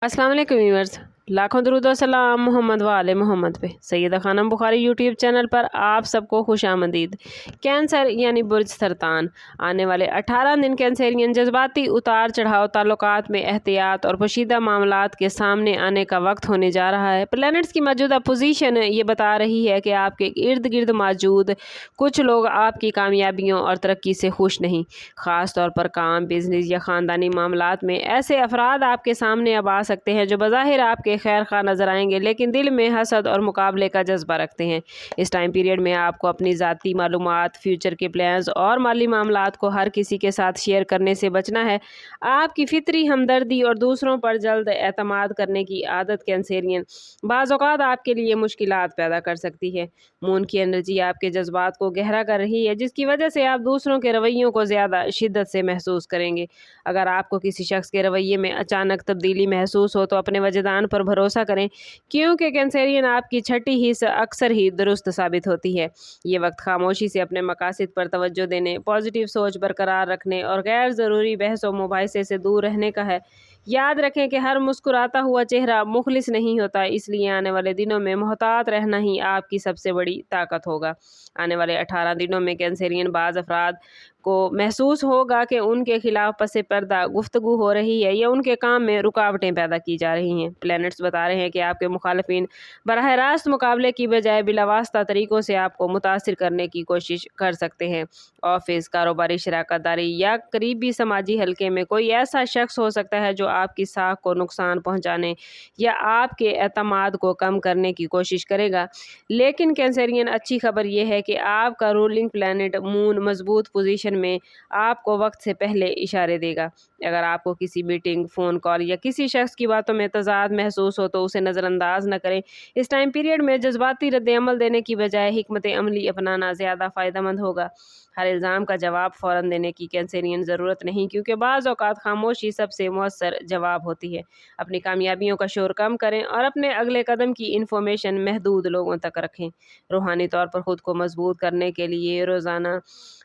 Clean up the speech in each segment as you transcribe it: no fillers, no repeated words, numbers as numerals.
अस्सलाम वालेकुम व्यूअर्स, लाखों दरूद और सलाम मोहम्मद व आले मोहम्मद पे। सैयदा खानम बुखारी यूट्यूब चैनल पर आप सबको खुश आमदीद। कैंसर यानी बुर्ज सरतान, आने वाले 18 दिन कैंसरियन जज्बाती उतार चढ़ाव, ताल्लुकात में एहतियात और पोशीदा मामलात के सामने आने का वक्त होने जा रहा है। प्लैनेट्स की मौजूदा पोजीशन ये बता रही है कि आपके इर्द गिर्द मौजूद कुछ लोग आपकी कामयाबियों और तरक्की से खुश नहीं। ख़ास तौर पर काम, बिजनेस या ख़ानदानी मामलात में ऐसे अफराद आपके सामने अब आ सकते हैं जो बज़ाहिर आपके खैर खा नज़र आएंगे, लेकिन दिल में हसद और मुकाबले का जज्बा रखते हैं। इस टाइम पीरियड में आपको अपनी ज़ाती मालूमात, फ्यूचर के प्लान्स और माली मामलात को हर किसी के साथ शेयर करने से बचना है। आपकी फितरी हमदर्दी और दूसरों पर जल्द एतमाद करने की आदत कैंसेरियन बाज़ औक़ात आपके लिए मुश्किलात पैदा कर सकती है। मून की एनर्जी आपके जज्बात को गहरा कर रही है, जिसकी वजह से आप दूसरों के रवैयों को ज़्यादा शिद्दत से महसूस करेंगे। अगर आपको किसी शख्स के रवैये में अचानक तब्दीली महसूस हो तो अपने वजदान पर भरोसा करें, क्योंकि कैंसेरियन आपकी छठी हिस्स अक्सर ही दुरुस्त साबित होती है। ये वक्त खामोशी से अपने मकासद पर तवज्जो देने, पॉजिटिव सोच बरकरार रखने और गैर ज़रूरी बहस व मुबाहिसे से दूर रहने का है। याद रखें कि हर मुस्कुराता हुआ चेहरा मुखलिस नहीं होता, इसलिए आने वाले दिनों में मोहतात रहना ही आपकी सबसे बड़ी ताकत होगा। आने वाले 18 दिनों में कैंसेरियन बाज़ अफराद को महसूस होगा कि उनके खिलाफ पसे पर्दा गुफ्तगू हो रही है या उनके काम में रुकावटें पैदा की जा रही हैं। प्लैनेट्स बता रहे हैं कि आपके मुखालिफिन बराह रास्त मुकाबले की बजाय बिलावास्ता तरीक़ों से आपको मुतासिर करने की कोशिश कर सकते हैं। ऑफिस, कारोबारी शराकतदारी या करीबी समाजी हल्के में कोई ऐसा शख्स हो सकता है जो आपकी साख को नुकसान पहुँचाने या आपके एतमाद को कम करने की कोशिश करेगा। लेकिन कैंसेरियन, अच्छी खबर यह है कि आपका रूलिंग प्लैनेट मून मजबूत पोजीशन में आपको वक्त से पहले इशारे देगा। अगर आपको किसी मीटिंग, फ़ोन कॉल या किसी शख्स की बातों में तज़ाद महसूस हो तो उसे नज़रअंदाज न करें। इस टाइम पीरियड में जज्बाती रद्द-ए-अमल देने की बजाय हिकमत अमली अपनाना ज़्यादा फ़ायदेमंद होगा। हर इल्ज़ाम का जवाब फ़ौरन देने की कैंसेरियन ज़रूरत नहीं, क्योंकि बाज़ औक़ात खामोशी सबसे मौसर जवाब होती है। अपनी कामयाबियों का शोर कम करें और अपने अगले कदम की इन्फॉर्मेशन महदूद लोगों तक रखें। रूहानी तौर पर ख़ुद को मजबूत करने के लिए रोज़ाना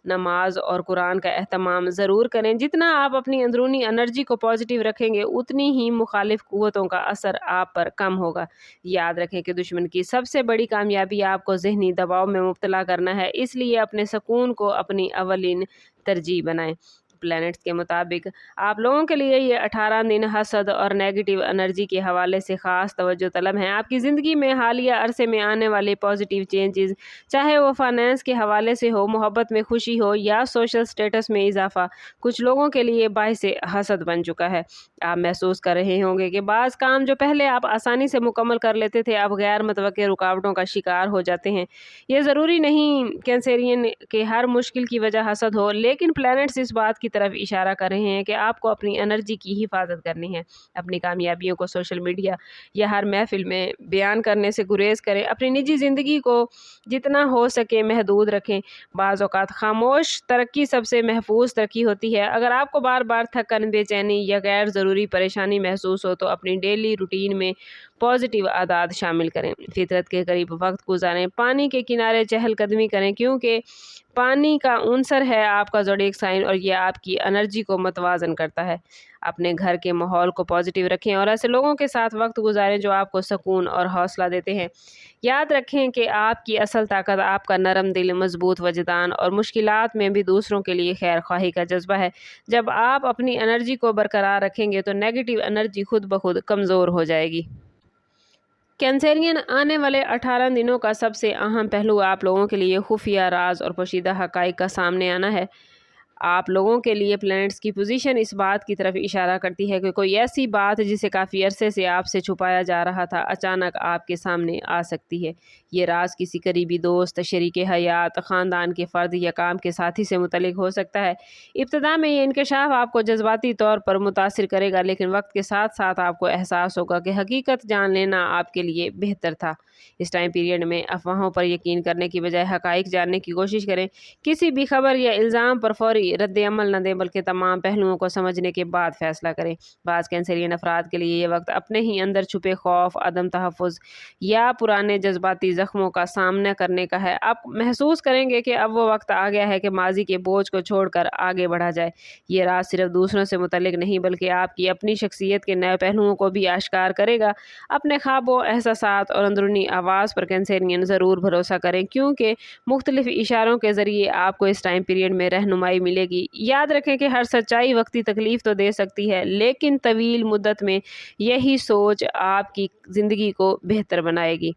नमाज और कुरान का एहतमाम ज़रूर करें। जितना आप अपनी अंदरूनी एनर्जी को पॉजिटिव रखेंगे, उतनी ही मुखालिफ क़ुव्वतों का असर आप पर कम होगा। याद रखें कि दुश्मन की सबसे बड़ी कामयाबी आपको ज़हनी दबाव में मुब्तला करना है, इसलिए अपने सुकून को अपनी अवलिन तरजीह बनाएं। प्लैनेट्स के मुताबिक आप लोगों के लिए ये 18 दिन हसद और नेगेटिव एनर्जी के हवाले से ख़ास तवज्जो तलब हैं। आपकी ज़िंदगी में हालिया अरसे में आने वाले पॉजिटिव चेंजेस, चाहे वो फाइनेंस के हवाले से हो, मोहब्बत में खुशी हो या सोशल स्टेटस में इजाफा, कुछ लोगों के लिए बाइस हसद बन चुका है। आप महसूस कर रहे होंगे कि बाज़ काम जो पहले आप आसानी से मुकम्मल कर लेते थे, अब गैर मुतवक्के रुकावटों का शिकार हो जाते हैं। ये ज़रूरी नहीं कैंसेरियन के हर मुश्किल की वजह हसद हो, लेकिन प्लैनेट्स इस बात की तरफ इशारा कर रहे हैं कि आपको अपनी एनर्जी की हिफाजत करनी है। अपनी कामयाबियों को सोशल मीडिया या हर महफिल में बयान करने से गुरेज करें। अपनी निजी ज़िंदगी को जितना हो सके महदूद रखें। बाज़ औक़ात खामोश तरक्की सबसे महफूज तरक्की होती है। अगर आपको बार बार थकन, बेचैनी या गैर ज़रूरी परेशानी महसूस हो तो अपनी डेली रूटीन में पॉजिटिव आदत शामिल करें। फितरत के करीब वक्त गुजारें। पानी के किनारे चहलकदमी करें, क्योंकि पानी का उनसर है आपका ज़ोडिएक साइन और यह आपकी एनर्जी को मतवाज़न करता है। अपने घर के माहौल को पॉजिटिव रखें और ऐसे लोगों के साथ वक्त गुजारें जो आपको सुकून और हौसला देते हैं। याद रखें कि आपकी असल ताकत आपका नरम दिल, मजबूत वजदान और मुश्किलात में भी दूसरों के लिए खैर ख्वाही का जज्बा है। जब आप अपनी एनर्जी को बरकरार रखेंगे तो नेगेटिव एनर्जी खुद ब खुद कमज़ोर हो जाएगी। कैंसेरियन, आने वाले 18 दिनों का सबसे अहम पहलू आप लोगों के लिए खुफिया राज और पोशीदा हक़ाइक़ का सामने आना है। आप लोगों के लिए प्लैनेट्स की पोजीशन इस बात की तरफ इशारा करती है कि कोई ऐसी बात जिसे काफ़ी अरसे से आपसे छुपाया जा रहा था, अचानक आपके सामने आ सकती है। ये राज किसी करीबी दोस्त, शरीके हयात, ख़ानदान के फ़र्द या काम के साथी से मुतल्लिक हो सकता है। इब्तिदा में ये इंकशाफ आपको जज्बाती तौर पर मुतासिर करेगा, लेकिन वक्त के साथ साथ आपको एहसास होगा कि हकीकत जान लेना आपके लिए बेहतर था। इस टाइम पीरियड में अफवाहों पर यकीन करने की बजाय हक़ाइक़ जानने की कोशिश करें। किसी भी खबर या इल्ज़ाम पर फौरी कोई रद्द अमल न दें बल्कि तमाम पहलुओं को समझने के बाद फैसला करें। बाज़ कैंसरियन अफराद के लिए ये वक्त अपने ही अंदर छुपे खौफ, अदम तहफ़्फ़ुज़ या पुराने जज्बाती ज़ख्मों का सामना करने का है। आप महसूस करेंगे कि अब वो वक्त आ गया है कि माजी के बोझ को छोड़कर आगे बढ़ा जाए। ये राज सिर्फ दूसरों से मुतल्लिक नहीं बल्कि आपकी अपनी शख्सियत के नए पहलुओं को भी आश्कार करेगा। अपने ख्वाबों, एहसासात और अंदरूनी आवाज़ पर कैंसरियन ज़रूर भरोसा करें, क्योंकि मुख्तलिफ इशारों के ज़रिए आपको इस टाइम पीरियड में रहनुमाई मिलेगी। याद रखें कि हर सच्चाई वक्ती तकलीफ तो दे सकती है, लेकिन तवील मुद्दत में यही सोच आपकी ज़िंदगी को बेहतर बनाएगी।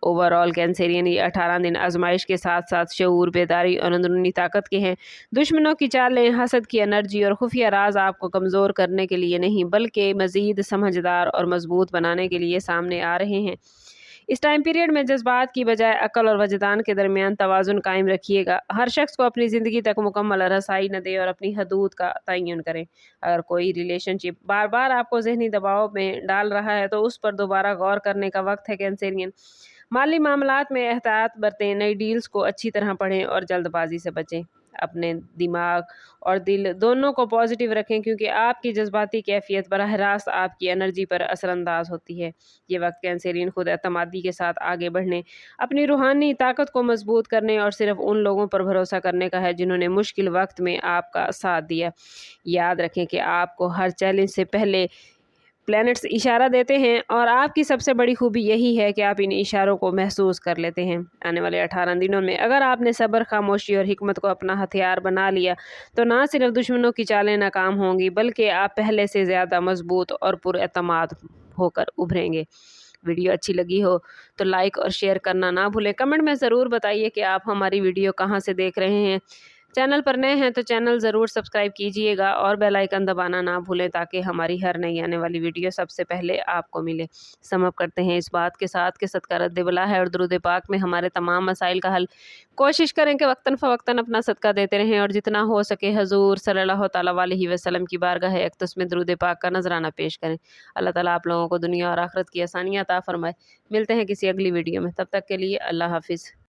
ओवरऑल कैंसरियन ये 18 दिन आजमाइश के साथ साथ शऊर, बेदारी और अंदरूनी ताकत के हैं। दुश्मनों की चालें, हसद की एनर्जी और खुफिया राज आपको कमज़ोर करने के लिए नहीं बल्कि मज़ीद समझदार और मजबूत बनाने के लिए सामने आ रहे हैं। इस टाइम पीरियड में जज्बात की बजाय अक्ल और वजदान के दरमियान तवाज़ुन कायम रखिएगा। हर शख्स को अपनी ज़िंदगी तक मुकम्मल रसाई न दे और अपनी हदूद का तयन करें। अगर कोई रिलेशनशिप बार बार आपको ज़हनी दबाव में डाल रहा है तो उस पर दोबारा गौर करने का वक्त है। कैंसरियन माली मामलात में एहतियात बरतें, नई डील्स को अच्छी तरह पढ़ें और जल्दबाजी से बचें। अपने दिमाग और दिल दोनों को पॉजिटिव रखें, क्योंकि आपकी जज्बाती कैफियत बराह रास्त आपकी एनर्जी पर असरअंदाज होती है। ये वक्त कैंसरियन खुद एतमादी के साथ आगे बढ़ने, अपनी रूहानी ताकत को मजबूत करने और सिर्फ उन लोगों पर भरोसा करने का है जिन्होंने मुश्किल वक्त में आपका साथ दिया। याद रखें कि आपको हर चैलेंज से पहले प्लैनेट्स इशारा देते हैं और आपकी सबसे बड़ी खूबी यही है कि आप इन इशारों को महसूस कर लेते हैं। आने वाले 18 दिनों में अगर आपने सब्र, खामोशी और हिकमत को अपना हथियार बना लिया तो ना सिर्फ दुश्मनों की चालें नाकाम होंगी बल्कि आप पहले से ज़्यादा मजबूत और पुरएतमाद होकर उभरेंगे। वीडियो अच्छी लगी हो तो लाइक और शेयर करना ना भूलें। कमेंट में ज़रूर बताइए कि आप हमारी वीडियो कहाँ से देख रहे हैं। चैनल पर नए हैं तो चैनल ज़रूर सब्सक्राइब कीजिएगा और बेल आइकन दबाना ना भूलें ताकि हमारी हर नई आने वाली वीडियो सबसे पहले आपको मिले। सम अप करते हैं इस बात के साथ कि सदका रद्द बला है और दुरूद पाक में हमारे तमाम मसाइल का हल। कोशिश करें कि वक्तन फ़वक्तन अपना सदका देते रहें और जितना हो सके हजूर सल्लल्लाहु तआला अलैहि वसल्लम की बारगाह अक़दस में दुरूद पाक का नजराना पेश करें। अल्लाह ताला आप लोगों को दुनिया और आखिरत की आसानियाँ अता फरमाए। मिलते हैं किसी अगली वीडियो में, तब तक के लिए अल्लाह हाफिज़।